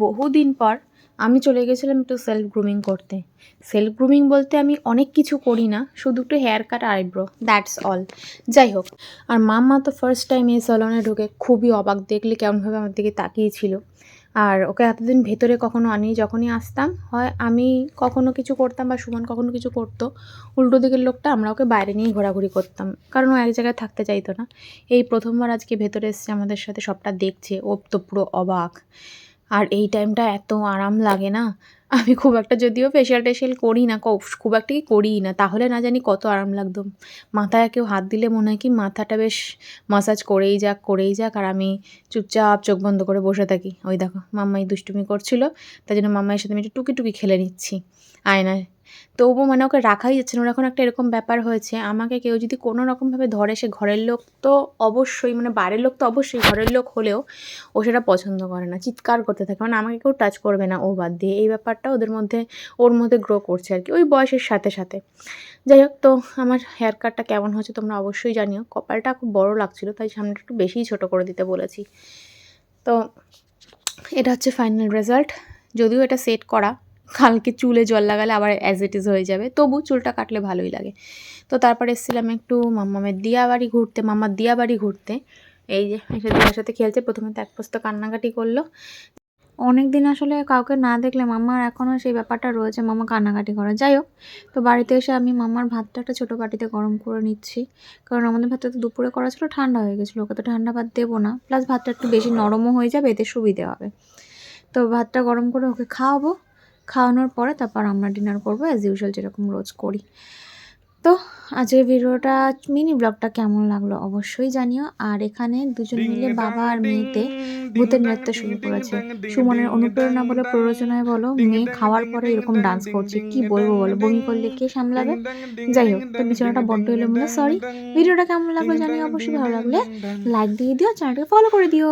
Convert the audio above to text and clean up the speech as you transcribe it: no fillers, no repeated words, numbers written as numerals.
বহুদিন পর আমি চলে গেছিলাম একটু সেলফ গ্রুমিং করতে। সেলফ গ্রুমিং বলতে আমি অনেক কিছু করি না, শুধু একটু হেয়ার কাট আর আইব্রো, দ্যাটস অল। যাই হোক, আর মাম্মা তো ফার্স্ট টাইম এই স্যালনে ঢুকে খুবই অবাক, দেখলে কেমনভাবে আমার দিকে তাকিয়েছিল। আর ওকে এতদিন ভেতরে কখনো আনি, যখনই আসতাম হয় আমি কখনো কিছু করতাম বা সুমন কখনো কিছু করতো, উল্টো দিকের লোকটা আমরা ওকে বাইরে নিয়ে ঘোরাঘুরি করতাম, কারণ ও এক জায়গায় থাকতে চাইতো না। এই প্রথমবার আজকে ভেতরে এসছে আমাদের সাথে, সবটা দেখছে, ও তো পুরো অবাক। আর এই টাইমটা এত আরাম লাগে না, আমি খুব একটা যদিও ফেশিয়াল টেশিয়াল করি না, খুব একটা কি করিই না, তাহলে না জানি কত আরাম লাগতো। মাথায় কেউ হাত দিলে মনে হয় কি মাথাটা বেশ মাসাজ করেই যাক, আর আমি চুপচাপ চোখ বন্ধ করে বসে থাকি। ওই দেখো মাম্মাই দুষ্টুমি করছিল, তাই জন্য মাম্মাইয়ের সাথে আমি একটু টুকি খেলে নিচ্ছি আয়নায়। তবু মানে ওকে রাখাই যাচ্ছে না। ওর এখন একটা এরকম ব্যাপার হয়েছে, আমাকে কেউ যদি কোনো রকমভাবে ধরে, সে ঘরের লোক তো অবশ্যই, মানে বাইরের লোক তো অবশ্যই, ঘরের লোক হলেও ও সেটা পছন্দ করে না, চিৎকার করতে থাকে, মানে আমাকে কেউ টাচ করবে না ও বাদ দিয়ে। এই ব্যাপারটা ওর মধ্যে গ্রো করছে আর কি, ওই বয়সের সাথে সাথে। যাই হোক, তো আমার হেয়ার কাটটা কেমন হচ্ছে তোমরা অবশ্যই জানিও। কপালটা খুব বড় লাগছিল, তাই সামনেটা একটু বেশিই ছোটো করে দিতে বলেছি। তো এটা হচ্ছে ফাইনাল রেজাল্ট। যদিও এটা সেট করা, কালকে চুলে জল লাগালে আবার অ্যাজ ইট ইজ হয়ে যাবে, তবু চুলটা কাটলে ভালোই লাগে। তো তারপরে এসেছিলাম একটু মাম্মার দিয়া বাড়ি ঘুরতে। এই যে এসে দিয়ার সাথে খেলছে, প্রথমে তো এক পোস্ত কান্নাকাটি করলো। অনেক দিন আসলে কাউকে না দেখলে মাম্মার এখনও সেই ব্যাপারটা রয়েছে, মাম্মা কান্নাকাটি করে। যাই হোক, তো বাড়িতে এসে আমি মাম্মার ভাতটা একটা ছোটো বাটিতে গরম করে নিচ্ছি, কারণ আমাদের ভাতটা তো দুপুরে করা ছিল, ঠান্ডা হয়ে গেছিলো, ওকে তো ঠান্ডা ভাত দেবো না, প্লাস ভাতটা একটু বেশি নরমও হয়ে যাবে, এতে সুবিধে হবে। তো ভাতটা গরম করে ওকে খাওয়াবো, খাওয়ানোর পরে তারপর আমরা ডিনার করবো অ্যাজ ইউজুয়াল, যেরকম রোজ করি। তো আজকের ভিডিওটা, মিনি ব্লগটা কেমন লাগলো অবশ্যই জানিও। আর এখানে দুজন মিলে বাবা আর মেয়েতে ভূতের নৃত্য শুরু করেছে। সুমনের অনুপ্রেরণা বলো, প্ররোচনায় বলো, মেয়ে খাওয়ার পরে এরকম ডান্স করছে, কি বলবো বলো, বমি করলে কে সামলাবে। যাই হোক, তো বিছানাটা বড্ড এলোমেলো, সরি। ভিডিওটা কেমন লাগলো জানিও অবশ্যই, ভালো লাগলে লাইক দিয়ে দিও, চ্যানেলটাকে ফলো করে দিও।